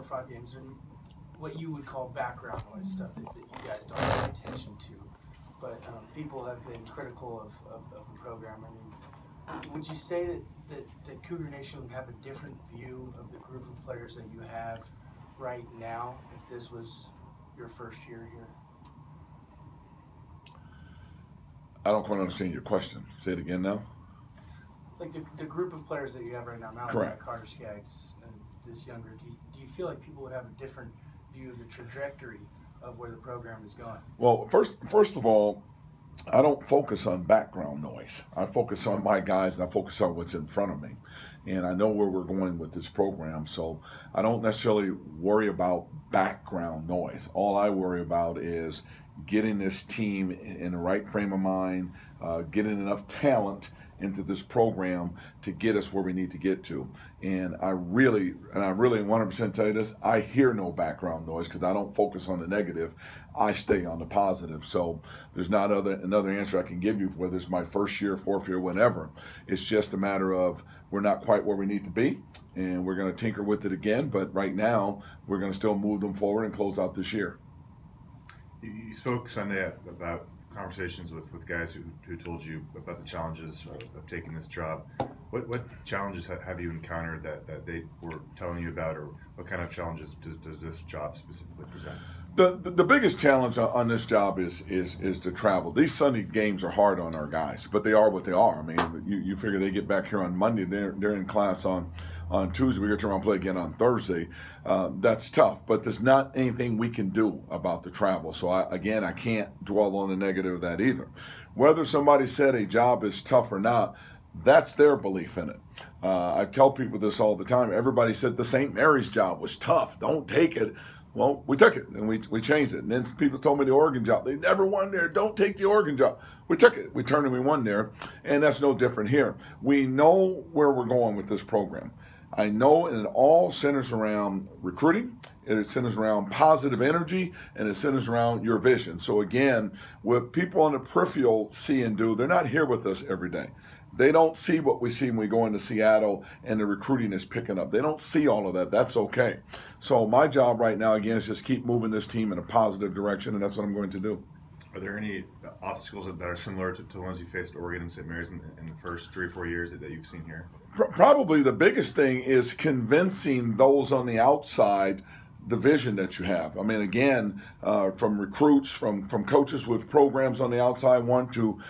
or 5 games, and what you would call background noise stuff that you guys don't pay attention to. But people have been critical of the program. I mean, would you say that Cougar Nation would have a different view of the group of players that you have right now if this was your first year here? I don't quite understand your question. Say it again now. Like the group of players that you have right now, Correct. Carter Skaggs and this younger, do you feel like people would have a different view of the trajectory of where the program is going? Well, first of all, I don't focus on background noise. I focus on my guys, and I focus on what's in front of me. And I know where we're going with this program, so I don't necessarily worry about background noise. All I worry about is getting this team in the right frame of mind, getting enough talent into this program to get us where we need to get to. And I really 100% tell you this, I hear no background noise because I don't focus on the negative. I stay on the positive. So there's not another answer I can give you, whether it's my first year, fourth year, whatever. It's just a matter of we're not quite where we need to be, and we're going to tinker with it again. But right now, we're going to still move them forward and close out this year. You spoke Sunday about conversations with guys who told you about the challenges of taking this job. What challenges have you encountered that they were telling you about, or what kind of challenges does this job specifically present? The biggest challenge on this job is to travel. These Sunday games are hard on our guys, but they are what they are. I mean, you figure they get back here on Monday, they're in class on Tuesday, we get to run play again on Thursday. That's tough, but there's not anything we can do about the travel. So I can't dwell on the negative of that either. Whether somebody said a job is tough or not, that's their belief in it. I tell people this all the time. Everybody said the St. Mary's job was tough. Don't take it. Well, we took it, and we changed it. And then people told me the Oregon job, they never won there. Don't take the Oregon job. We took it. We turned and we won there, and that's no different here. We know where we're going with this program. I know it all centers around recruiting, it centers around positive energy, and it centers around your vision. So again, what people on the peripheral see and do, they're not here with us every day. They don't see what we see when we go into Seattle and the recruiting is picking up. They don't see all of that. That's okay. So my job right now, again, is just keep moving this team in a positive direction, and that's what I'm going to do. Are there any obstacles that are similar to the ones you faced at Oregon and St. Mary's in the first 3 or 4 years that you've seen here? Probably the biggest thing is convincing those on the outside the vision that you have. I mean, again, from recruits, from coaches with programs on the outside want to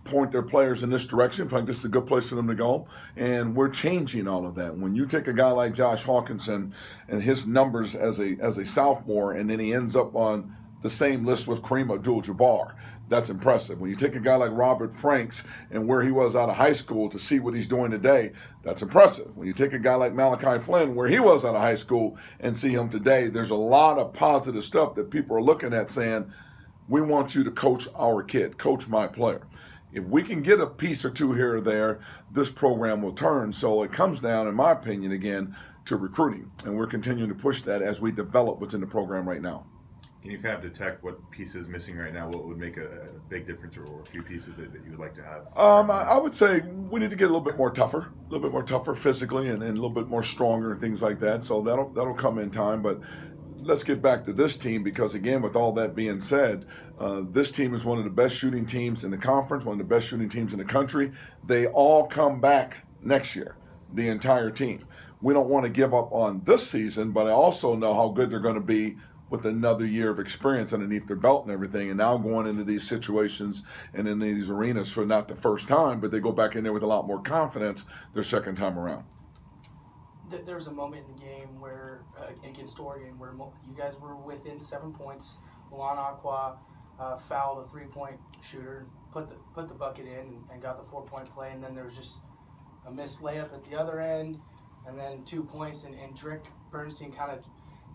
point their players in this direction. In fact, this is a good place for them to go. And we're changing all of that. When you take a guy like Josh Hawkinson and his numbers as a sophomore, and then he ends up on the same list with Kareem Abdul-Jabbar, that's impressive. When you take a guy like Robert Franks and where he was out of high school to see what he's doing today, that's impressive. When you take a guy like Malachi Flynn, where he was out of high school, and see him today, there's a lot of positive stuff that people are looking at saying, we want you to coach our kid, coach my player. If we can get a piece or two here or there, this program will turn. So it comes down, in my opinion, again, to recruiting. And we're continuing to push that as we develop what's in the program right now. Can you kind of detect what piece is missing right now? What would make a big difference, or a few pieces that you would like to have? I would say we need to get a little bit more tougher physically, and a little bit more stronger and things like that. So that'll come in time. But let's get back to this team, because again, with all that being said, this team is one of the best shooting teams in the conference, one of the best shooting teams in the country. They all come back next year, the entire team. We don't want to give up on this season, but I also know how good they're going to be with another year of experience underneath their belt and everything, and now going into these situations and in these arenas for not the first time, but they go back in there with a lot more confidence their second time around. There was a moment in the game where, against Oregon, where you guys were within 7 points. Milan Aqua fouled a three-point shooter, put the bucket in, and got the 4-point play, and then there was just a missed layup at the other end, and then 2 points, and Drick Bernstein kind of,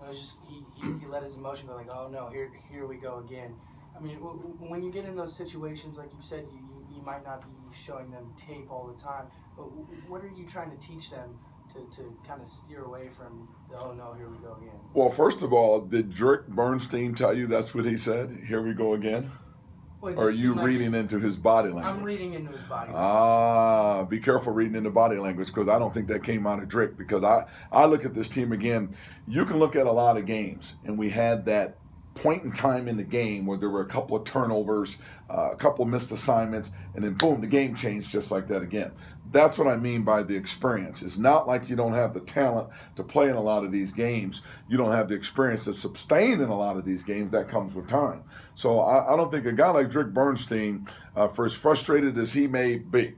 it was just, he let his emotion go like, oh no, here we go again. I mean, when you get in those situations, like you said, you might not be showing them tape all the time, but what are you trying to teach them to kind of steer away from the, oh no, here we go again? Well, first of all, did Drick Bernstein tell you that's what he said? Here we go again? Well, it Or are just you seemed like reading into his body language? I'm reading into his body language. Be careful reading into body language, because I don't think that came out of Drake. Because I look at this team again. You can look at a lot of games, and we had that point in time in the game where there were a couple of turnovers, a couple of missed assignments, and then boom, the game changed just like that again. That's what I mean by the experience. It's not like you don't have the talent to play in a lot of these games. You don't have the experience to sustain in a lot of these games. That comes with time. So I don't think a guy like Drake Bernstein, for as frustrated as he may be,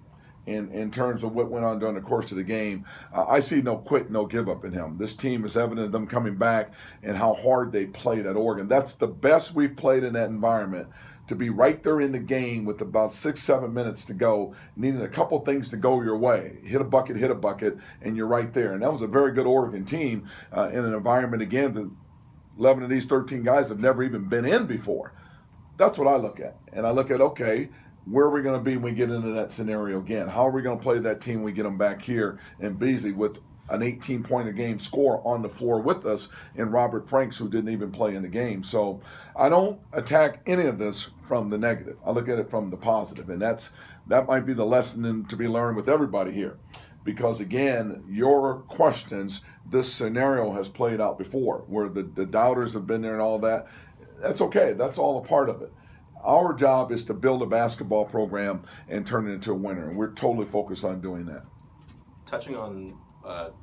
in terms of what went on during the course of the game, I see no quit, no give up in him. This team is evident of them coming back and how hard they played at Oregon. That's the best we've played in that environment, to be right there in the game with about 6-7 minutes to go, needing a couple things to go your way. Hit a bucket, and you're right there. And that was a very good Oregon team in an environment, again, that 11 of these 13 guys have never even been in before. That's what I look at. And I look at, okay, where are we going to be when we get into that scenario again? How are we going to play that team when we get them back here in Beasley with an 18-point-a-game score on the floor with us in Robert Franks, who didn't even play in the game? So I don't attack any of this from the negative. I look at it from the positive, and that might be the lesson to be learned with everybody here. Because, again, your questions, this scenario has played out before, where the doubters have been there and all that. That's okay. That's all a part of it. Our job is to build a basketball program and turn it into a winner, and we're totally focused on doing that. Touching on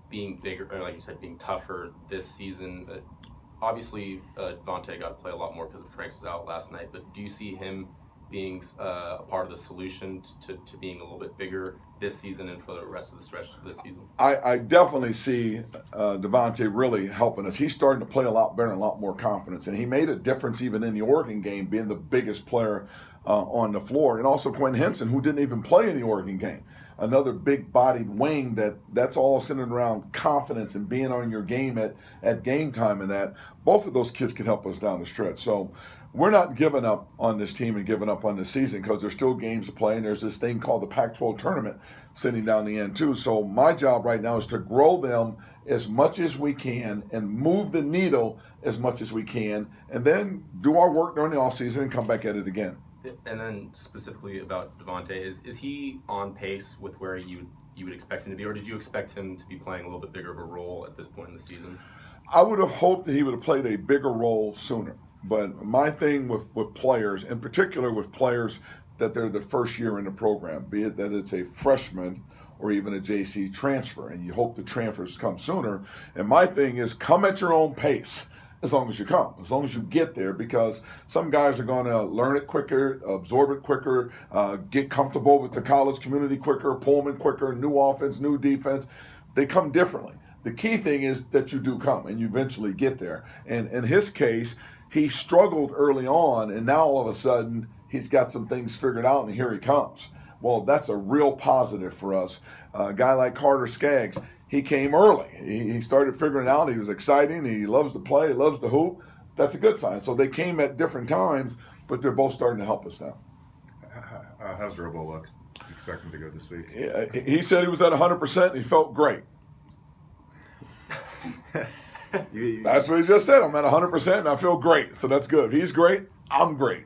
being bigger, or like you said, being tougher this season, obviously Devante got to play a lot more because Franks was out last night, but do you see him being a part of the solution to being a little bit bigger this season and for the rest of the stretch of this season? I definitely see Devante really helping us. He's starting to play a lot better and a lot more confidence, and he made a difference even in the Oregon game, being the biggest player on the floor. And also Quinn Henson, who didn't even play in the Oregon game. Another big-bodied wing that's all centered around confidence and being on your game at game time, and that. Both of those kids can help us down the stretch. So we're not giving up on this team and giving up on this season, because there's still games to play, and there's this thing called the Pac-12 tournament sitting down the end too. So my job right now is to grow them as much as we can and move the needle as much as we can, and then do our work during the offseason and come back at it again. And then specifically about Devante, is he on pace with where you would expect him to be, or did you expect him to be playing a little bit bigger of a role at this point in the season? I would have hoped that he would have played a bigger role sooner. But my thing with players, in particular with players that they're the first year in the program, be it that it's a freshman or even a JC transfer, and you hope the transfers come sooner. And my thing is, come at your own pace as long as you come, as long as you get there, because some guys are going to learn it quicker, absorb it quicker, get comfortable with the college community quicker, Pullman quicker, new offense, new defense. They come differently. The key thing is that you do come and you eventually get there. And in his case, he struggled early on, and now all of a sudden he's got some things figured out, and here he comes. Well, that's a real positive for us. A guy like Carter Skaggs, he came early. He started figuring it out. He was exciting. He loves to play. He loves to hoop. That's a good sign. So they came at different times, but they're both starting to help us now. How's Robo look? Do you expect him to go this week? Yeah, he said he was at 100%. He felt great. That's what he just said. I'm at 100% and I feel great. So that's good. If he's great, I'm great.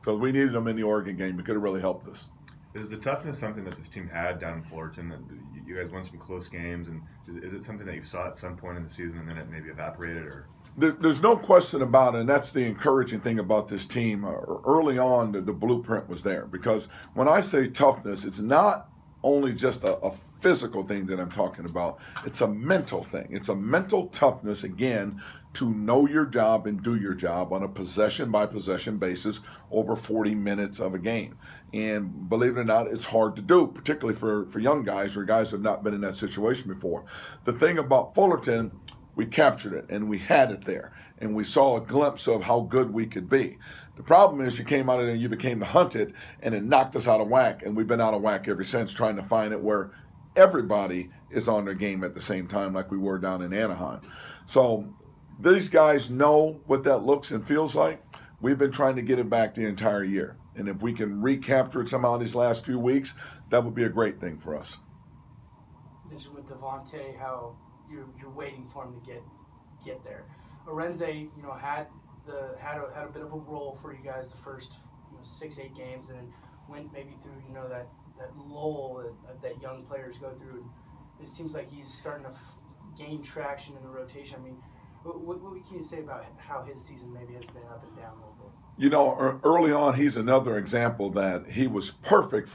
So we needed him in the Oregon game. It could have really helped us. Is the toughness something that this team had down in Fullerton? That you guys won some close games, and is it something that you saw at some point in the season and then it maybe evaporated? Or there's no question about it, and that's the encouraging thing about this team. Early on, the blueprint was there, because when I say toughness, it's not only just a physical thing that I'm talking about. It's a mental thing. It's a mental toughness, again, to know your job and do your job on a possession-by-possession basis over 40 minutes of a game. And believe it or not, it's hard to do, particularly for young guys or guys who have not been in that situation before. The thing about Fullerton, we captured it, and we had it there, and we saw a glimpse of how good we could be. The problem is you came out of there and you became the hunted, and it knocked us out of whack, and we've been out of whack ever since, trying to find it where everybody is on their game at the same time, like we were down in Anaheim. So these guys know what that looks and feels like. We've been trying to get it back the entire year, and if we can recapture it somehow these last few weeks, that would be a great thing for us. You mentioned with Devante how you're waiting for him to get there. Arenze, had a bit of a role for you guys the first 6-8 games, and then went maybe through that lull that young players go through. And it seems like he's starting to gain traction in the rotation. I mean, what can you say about how his season maybe has been up and down a little bit? Early on, he's another example that he was perfect for